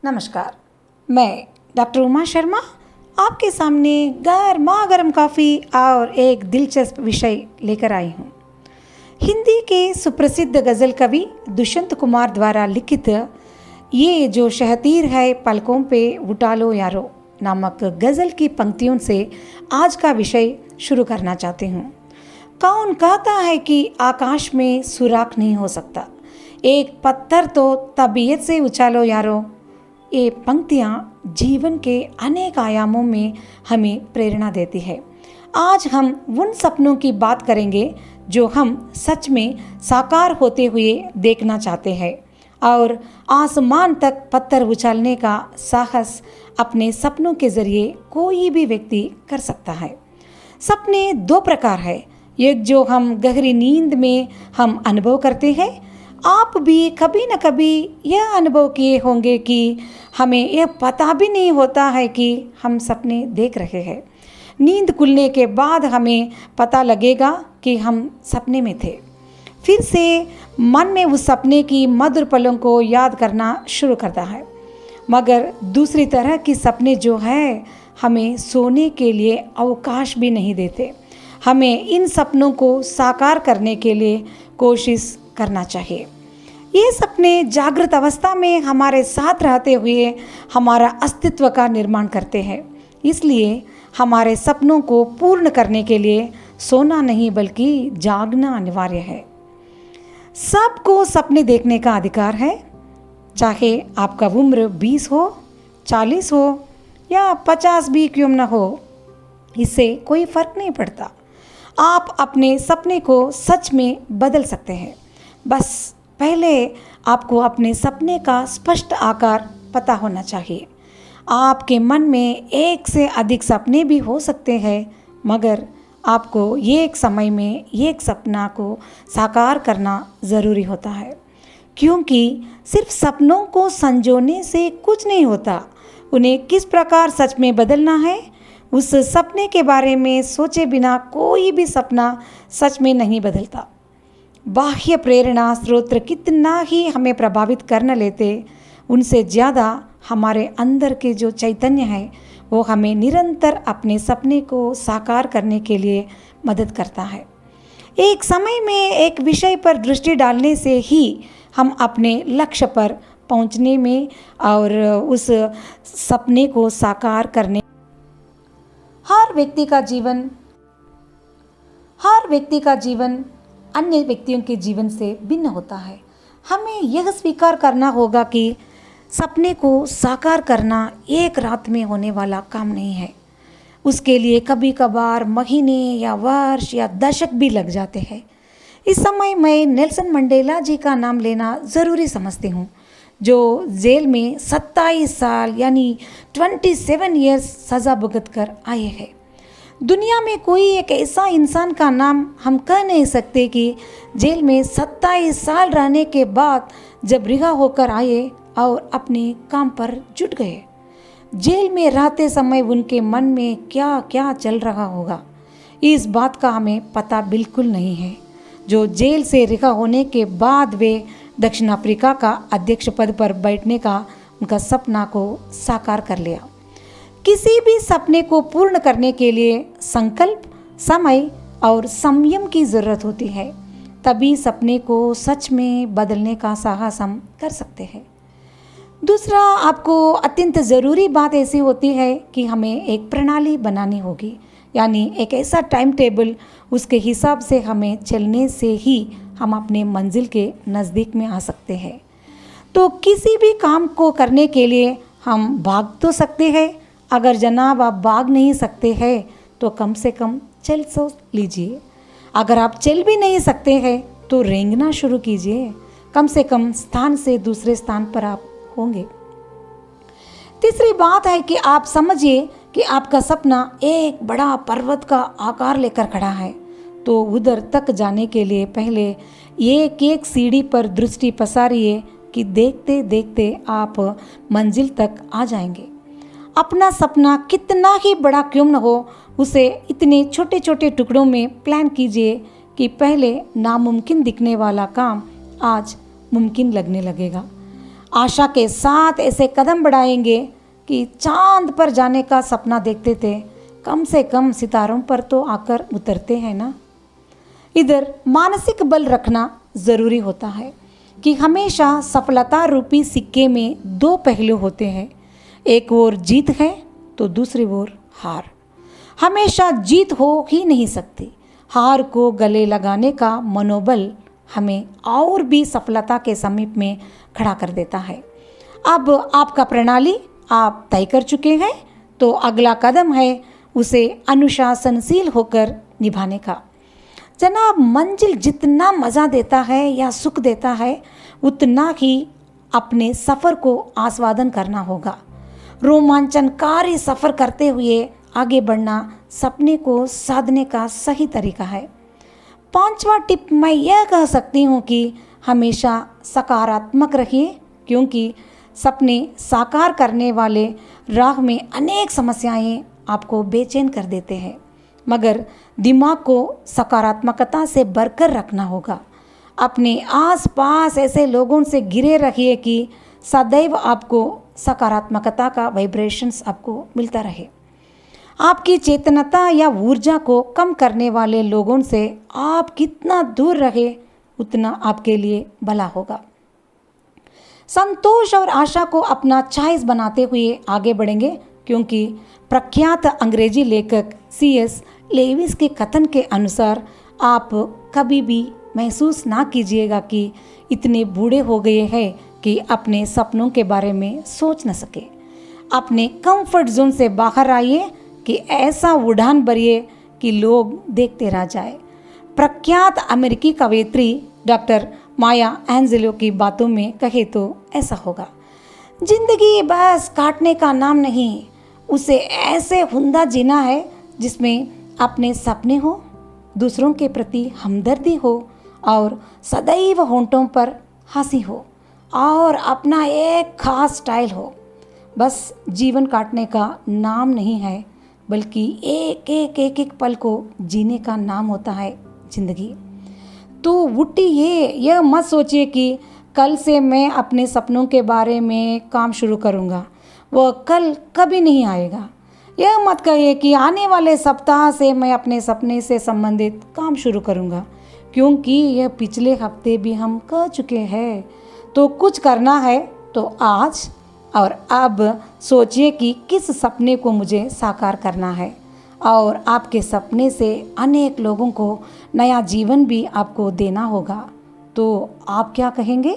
नमस्कार, मैं डॉक्टर उमा शर्मा आपके सामने गर्मा गर्म कॉफ़ी और एक दिलचस्प विषय लेकर आई हूँ। हिंदी के सुप्रसिद्ध गज़ल कवि दुष्यंत कुमार द्वारा लिखित ये जो शहतीर है पलकों पे उठा लो यारो नामक गज़ल की पंक्तियों से आज का विषय शुरू करना चाहती हूँ। कौन कहता है कि आकाश में सुराख नहीं हो सकता, एक पत्थर तो तबीयत से उछालो यारो। ये पंक्तियाँ जीवन के अनेक आयामों में हमें प्रेरणा देती है। आज हम उन सपनों की बात करेंगे जो हम सच में साकार होते हुए देखना चाहते हैं और आसमान तक पत्थर उछालने का साहस अपने सपनों के जरिए कोई भी व्यक्ति कर सकता है। सपने दो प्रकार है, एक जो हम गहरी नींद में हम अनुभव करते हैं। आप भी कभी न कभी यह अनुभव किए होंगे कि हमें यह पता भी नहीं होता है कि हम सपने देख रहे हैं। नींद खुलने के बाद हमें पता लगेगा कि हम सपने में थे। फिर से मन में उस सपने की मधुर पलों को याद करना शुरू करता है। मगर दूसरी तरह की सपने जो है हमें सोने के लिए अवकाश भी नहीं देते। हमें इन सपनों को साकार करने के लिए कोशिश करना चाहिए। ये सपने जागृत अवस्था में हमारे साथ रहते हुए हमारा अस्तित्व का निर्माण करते हैं। इसलिए हमारे सपनों को पूर्ण करने के लिए सोना नहीं बल्कि जागना अनिवार्य है। सबको सपने देखने का अधिकार है, चाहे आपका उम्र 20 हो, 40 हो या 50 भी क्यों न हो, इससे कोई फर्क नहीं पड़ता। आप अपने सपने को सच में बदल सकते हैं। बस पहले आपको अपने सपने का स्पष्ट आकार पता होना चाहिए। आपके मन में एक से अधिक सपने भी हो सकते हैं, मगर आपको एक समय में एक सपना को साकार करना ज़रूरी होता है। क्योंकि सिर्फ सपनों को संजोने से कुछ नहीं होता, उन्हें किस प्रकार सच में बदलना है, उस सपने के बारे में सोचे बिना कोई भी सपना सच में नहीं बदलता। बाह्य प्रेरणा स्रोत कितना ही हमें प्रभावित कर न लेते, उनसे ज़्यादा हमारे अंदर के जो चैतन्य है वो हमें निरंतर अपने सपने को साकार करने के लिए मदद करता है। एक समय में एक विषय पर दृष्टि डालने से ही हम अपने लक्ष्य पर पहुंचने में और उस सपने को साकार करने हर व्यक्ति का जीवन अन्य व्यक्तियों के जीवन से भिन्न होता है। हमें यह स्वीकार करना होगा कि सपने को साकार करना एक रात में होने वाला काम नहीं है। उसके लिए कभी कभार महीने या वर्ष या दशक भी लग जाते हैं। इस समय मैं नेल्सन मंडेला जी का नाम लेना ज़रूरी समझती हूँ, जो जेल में 27 साल यानी 27 ईयर्स सज़ा भुगत कर आए हैं। दुनिया में कोई एक ऐसा इंसान का नाम हम कह नहीं सकते कि जेल में 27 साल रहने के बाद जब रिहा होकर आए और अपने काम पर जुट गए। जेल में रहते समय उनके मन में क्या क्या चल रहा होगा, इस बात का हमें पता बिल्कुल नहीं है। जो जेल से रिहा होने के बाद वे दक्षिण अफ्रीका का अध्यक्ष पद पर बैठने का उनका सपना को साकार कर लिया। किसी भी सपने को पूर्ण करने के लिए संकल्प, समय और संयम की ज़रूरत होती है, तभी सपने को सच में बदलने का साहस हम कर सकते हैं। दूसरा, आपको अत्यंत ज़रूरी बात ऐसी होती है कि हमें एक प्रणाली बनानी होगी, यानी एक ऐसा टाइम टेबल, उसके हिसाब से हमें चलने से ही हम अपने मंजिल के नज़दीक में आ सकते हैं। तो किसी भी काम को करने के लिए हम भाग तो सकते हैं, अगर जनाब आप भाग नहीं सकते हैं तो कम से कम चल सो लीजिए। अगर आप चल भी नहीं सकते हैं तो रेंगना शुरू कीजिए, कम से कम स्थान से दूसरे स्थान पर आप होंगे। तीसरी बात है कि आप समझिए कि आपका सपना एक बड़ा पर्वत का आकार लेकर खड़ा है, तो उधर तक जाने के लिए पहले एक एक सीढ़ी पर दृष्टि पसारिए कि देखते देखते आप मंजिल तक आ जाएंगे। अपना सपना कितना ही बड़ा क्यों न हो, उसे इतने छोटे छोटे टुकड़ों में प्लान कीजिए कि पहले नामुमकिन दिखने वाला काम आज मुमकिन लगने लगेगा। आशा के साथ ऐसे कदम बढ़ाएंगे कि चांद पर जाने का सपना देखते थे, कम से कम सितारों पर तो आकर उतरते हैं ना। इधर मानसिक बल रखना ज़रूरी होता है कि हमेशा सफलता रूपी सिक्के में दो पहलू होते हैं, एक ओर जीत है तो दूसरी ओर हार। हमेशा जीत हो ही नहीं सकती। हार को गले लगाने का मनोबल हमें और भी सफलता के समीप में खड़ा कर देता है। अब आपका प्रणाली आप तय कर चुके हैं, तो अगला कदम है उसे अनुशासनशील होकर निभाने का। जनाब, मंजिल जितना मज़ा देता है या सुख देता है, उतना ही अपने सफ़र को आस्वादन करना होगा। रोमांचनकारी सफ़र करते हुए आगे बढ़ना सपने को साधने का सही तरीका है। पांचवा टिप मैं यह कह सकती हूँ कि हमेशा सकारात्मक रहिए, क्योंकि सपने साकार करने वाले राह में अनेक समस्याएं आपको बेचैन कर देते हैं, मगर दिमाग को सकारात्मकता से भरकर रखना होगा। अपने आसपास ऐसे लोगों से घिरे रहिए कि सदैव आपको सकारात्मकता का वाइब्रेशंस आपको मिलता रहे। आपकी चेतनता या ऊर्जा को कम करने वाले लोगों से आप कितना दूर रहे, उतना आपके लिए भला होगा। संतोष और आशा को अपना चॉइस बनाते हुए आगे बढ़ेंगे, क्योंकि प्रख्यात अंग्रेजी लेखक C.S. लेविस के कथन के अनुसार आप कभी भी महसूस ना कीजिएगा कि इतने बूढ़े हो गए हैं कि अपने सपनों के बारे में सोच न सके। अपने कंफर्ट जोन से बाहर आइए कि ऐसा उड़ान भरिए कि लोग देखते रह जाए। प्रख्यात अमेरिकी कवयित्री डॉक्टर माया एंजेलो की बातों में कहे तो ऐसा होगा, जिंदगी बस काटने का नाम नहीं, उसे ऐसे हुंदा जीना है जिसमें अपने सपने हो, दूसरों के प्रति हमदर्दी हो और सदैव होंठों पर हंसी हो और अपना एक खास स्टाइल हो। बस जीवन काटने का नाम नहीं है, बल्कि एक पल को जीने का नाम होता है जिंदगी। तो उठिए, यह मत सोचिए कि कल से मैं अपने सपनों के बारे में काम शुरू करूँगा, वह कल कभी नहीं आएगा। यह मत कहिए कि आने वाले सप्ताह से मैं अपने सपने से संबंधित काम शुरू करूँगा, क्योंकि यह पिछले हफ्ते भी हम कर चुके हैं। तो कुछ करना है तो आज और अब सोचिए कि किस सपने को मुझे साकार करना है, और आपके सपने से अनेक लोगों को नया जीवन भी आपको देना होगा। तो आप क्या कहेंगे?